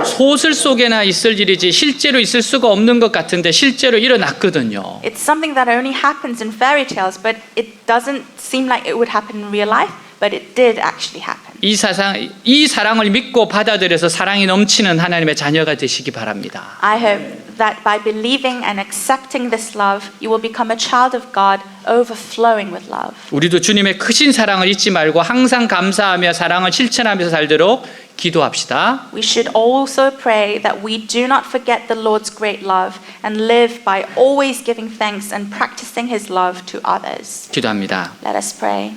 소설 속에나 있을 일이지 실제로 있을 수가 없는 것 같은데 실제로 일어났거든요. It's something that only happens in fairy tales, but it doesn't seem like it would happen in real life, but it did actually happen. 이 사랑을 믿고 받아들여서 사랑이 넘치는 하나님의 자녀가 되시기 바랍니다. I hope that by believing and accepting this love, you will become a child of God, overflowing with love. 우리도 주님의 크신 사랑을 잊지 말고 항상 감사하며 사랑을 실천하면서 살도록 기도합시다. We should also pray that we do not forget the Lord's great love and live by always giving thanks and practicing His love to others. 기도합니다. Let us pray.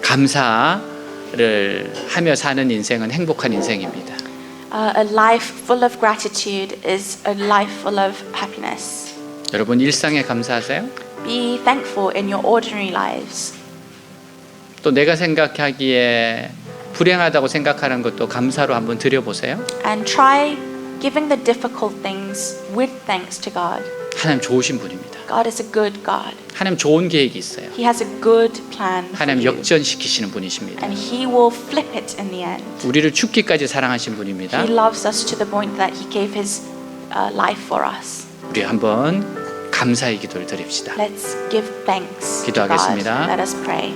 감사를 하며 사는 인생은 행복한 인생입니다. A life full of gratitude is a life full of happiness. 여러분 일상에 감사하세요? Be thankful in your ordinary lives. 또 내가 생각하기에 불행하다고 생각하는 것도 감사로 한번 드려보세요. And try giving the difficult things with thanks to God. 하나님 좋으신 분입니다. God is a good God. 하나님 좋은 계획이 있어요. He has a good plan for 하나님 you. 역전시키시는 분이십니다. And He will flip it in the end. 우리를 죽기까지 사랑하신 분입니다. He loves us to the point that He gave His life for us. 우리 한번 감사의 기도를 드립시다. Let's give thanks to God. 기도하겠습니다. Let us pray.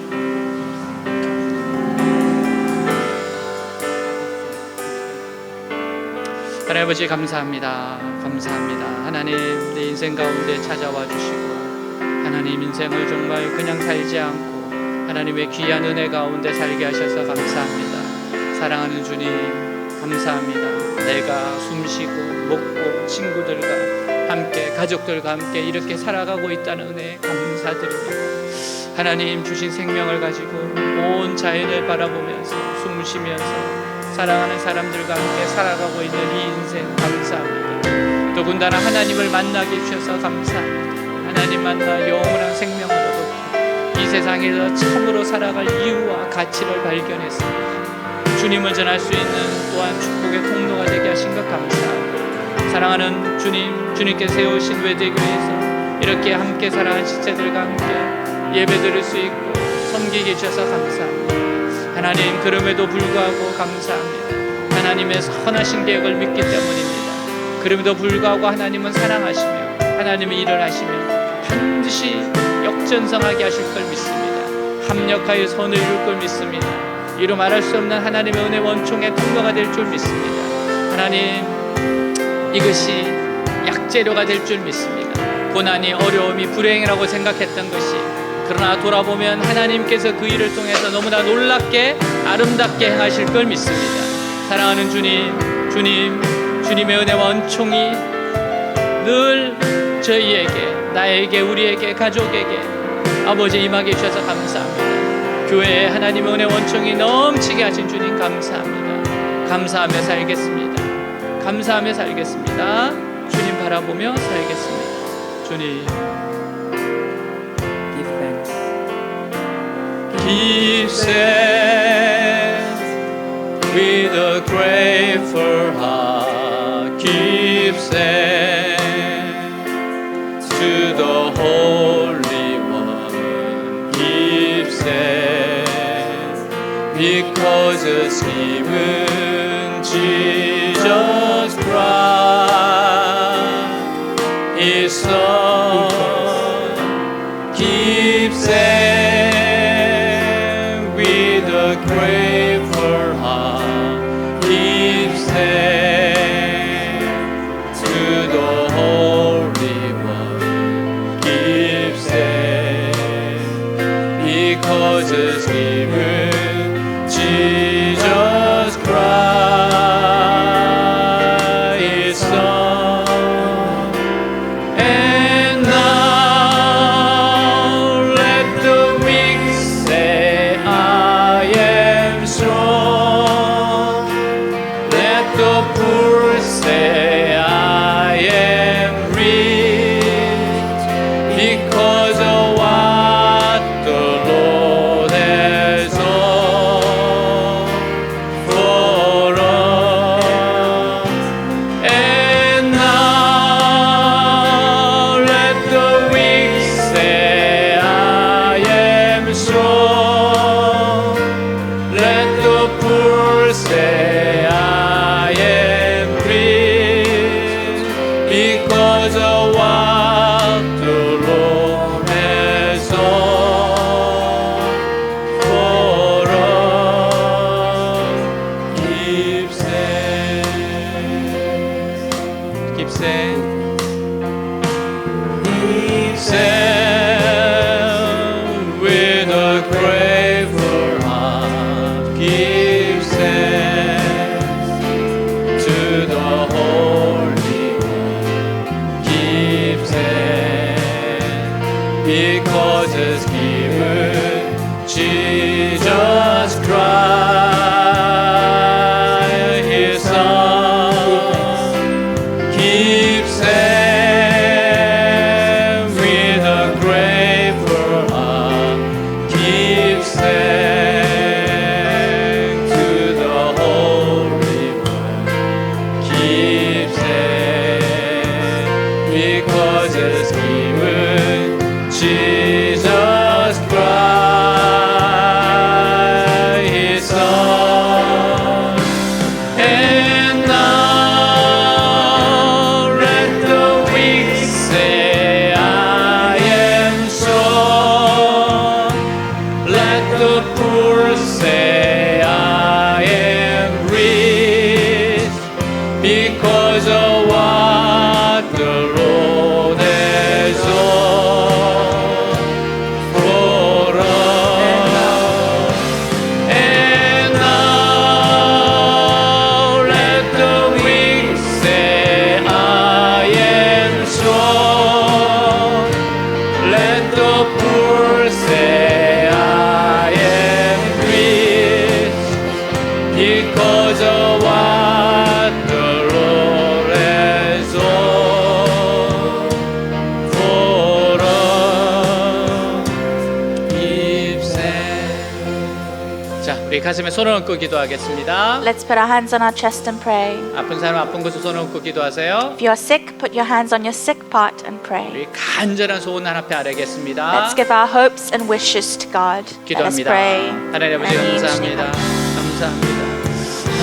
하나님 아버지 감사합니다. 감사합니다. 하나님 내 인생 가운데 찾아와 주시고 하나님 인생을 정말 그냥 살지 않고 하나님의 귀한 은혜 가운데 살게 하셔서 감사합니다. 사랑하는 주님 감사합니다. 내가 숨쉬고 먹고 친구들과 함께 가족들과 함께 이렇게 살아가고 있다는 은혜 감사드립니다. 하나님 주신 생명을 가지고 온 자연을 바라보면서 숨 쉬면서 사랑하는 사람들과 함께 살아가고 있는 이 인생 감사합니다. 더군다나 하나님을 만나게 해주셔서 감사합니다. 하나님 만나 영원한 생명을 얻었고 이 세상에서 참으로 살아갈 이유와 가치를 발견했습니다. 주님을 전할 수 있는 또한 축복의 통로가 되게 하신 것 감사합니다. 사랑하는 주님, 주님께 세우신 외대교회에서 이렇게 함께 살아가는 지체들과 함께 예배드릴 수 있고 섬기게 해주셔서 감사합니다. 하나님 그럼에도 불구하고 감사합니다. 하나님의 선하신 계획을 믿기 때문입니다. 그럼에도 불구하고 하나님은 사랑하시며 하나님의 일을 하시며 반드시 역전성하게 하실 걸 믿습니다. 합력하여 선을 이룰 걸 믿습니다. 이루 말할 수 없는 하나님의 은혜 원총의 통로가 될 줄 믿습니다. 하나님 이것이 약재료가 될 줄 믿습니다. 고난이 어려움이 불행이라고 생각했던 것이 그러나 돌아보면 하나님께서 그 일을 통해서 너무나 놀랍게 아름답게 행하실 걸 믿습니다. 사랑하는 주님, 주님의 은혜와 은총이 늘 저희에게, 나에게, 우리에게, 가족에게 아버지 임하게 해주셔서 감사합니다. 교회에 하나님의 은혜 원총이 넘치게 하신 주님 감사합니다. 감사하며 살겠습니다. 감사하며 살겠습니다. 주님 바라보며 살겠습니다. 주님 Give thanks with a grateful heart. Give thanks to the Holy One. Give thanks because it's given Jesus Christ, His Son. Give thanks grateful heart. Give thanks to the Holy One. Give thanks because it's given Jesus Christ, His Son. And now let the weak say I am strong. Let the poor say I am rich because of what the Lord has done for us. And now let the weak say I am strong. Let the poor say I am rich because of what the Lord has done for us. Give thanks. Give thanks. Give thanks with a grateful heart. Give thanks to the Holy One. Give thanks because it's given Jesus Christ, His Son. Give thanks with a grateful heart. Give thanks 자, 우리 가슴에 손을 얹고 기도하겠습니다. Let's put our hands on our chest and pray. 아픈 사람 아픈 곳에 손을 얹고 기도하세요. If you are sick, put your hands on your sick part and pray. 우리 간절한 소원 하나님께 아뢰겠습니다. Let's give our hopes and wishes to God. Let us 기도합니다. pray. 하나님 아버지 감사합니다. 감사합니다.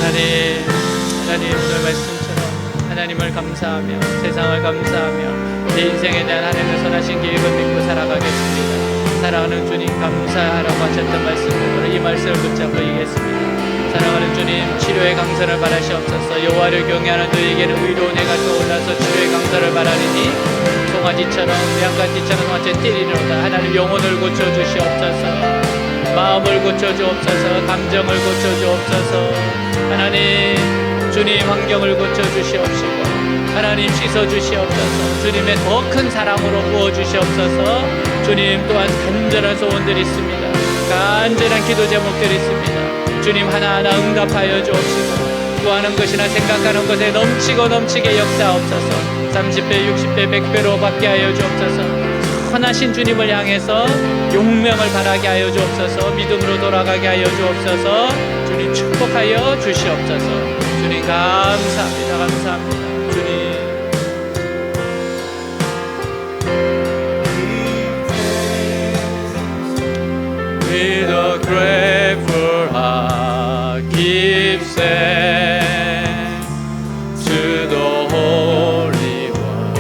하나님 오늘 말씀처럼 하나님을 감사하며 세상을 감사하며 내 인생에 대한 하나님의 선하신 계획을 믿고 살아가겠습니다. 사랑하는 주님 감사하라고 하셨던 말씀으로 이 말씀을 붙잡고 이겠습니다. 사랑하는 주님 치료의 강선을 바라시옵소서. 여호와를 경외하는 너에게는 의로운 해가 떠올라서 치료의 강선을 바라리니 송아지처럼 양간지처럼 송아지 뛰리로다. 하나님 영혼을 고쳐주시옵소서. 마음을 고쳐주옵소서. 감정을 고쳐주옵소서. 하나님 주님 환경을 고쳐주시옵시고 하나님 씻어주시옵소서. 주님의 더 큰 사랑으로 부어주시옵소서. 주님 또한 간절한 소원들이 있습니다. 간절한 기도 제목들이 있습니다. 주님 하나하나 응답하여 주옵시고 구하는 것이나 생각하는 것에 넘치게 역사옵소서. 30배 60배 100배로 받게 하여 주옵소서. 선하신 주님을 향해서 용명을 바라게 하여 주옵소서. 믿음으로 돌아가게 하여 주옵소서. 주님 축복하여 주시옵소서. 주님 감사합니다. 감사합니다. 주님 With a grateful heart give thanks to the Holy One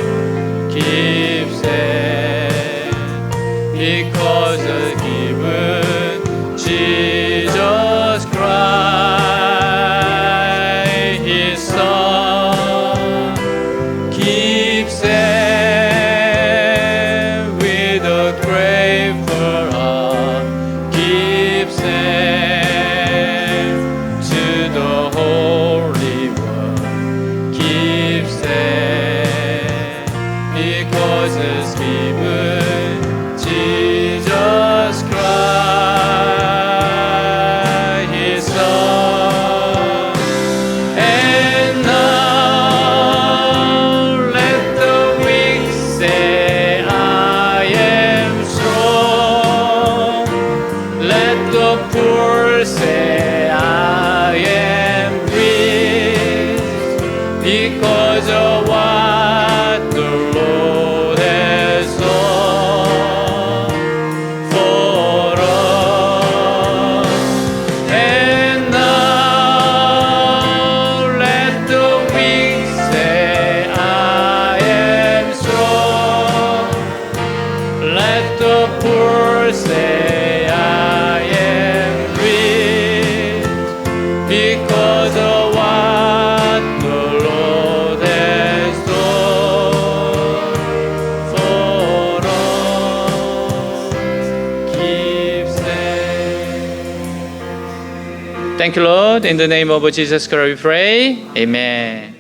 give thanks because the given Jesus Christ His Son give thanks with a grateful heart give thanks to the Holy One give thanks because it's given Jesus Christ His Son. And now let the weak say I am strong. Let the poor say I am rich because of what the Lord has done for us. And now let the weak say I am strong. Let the poor say I am rich because of what the Lord has done for us. Give thanks. Thank you, Lord. In the name of Jesus Christ we pray. Amen.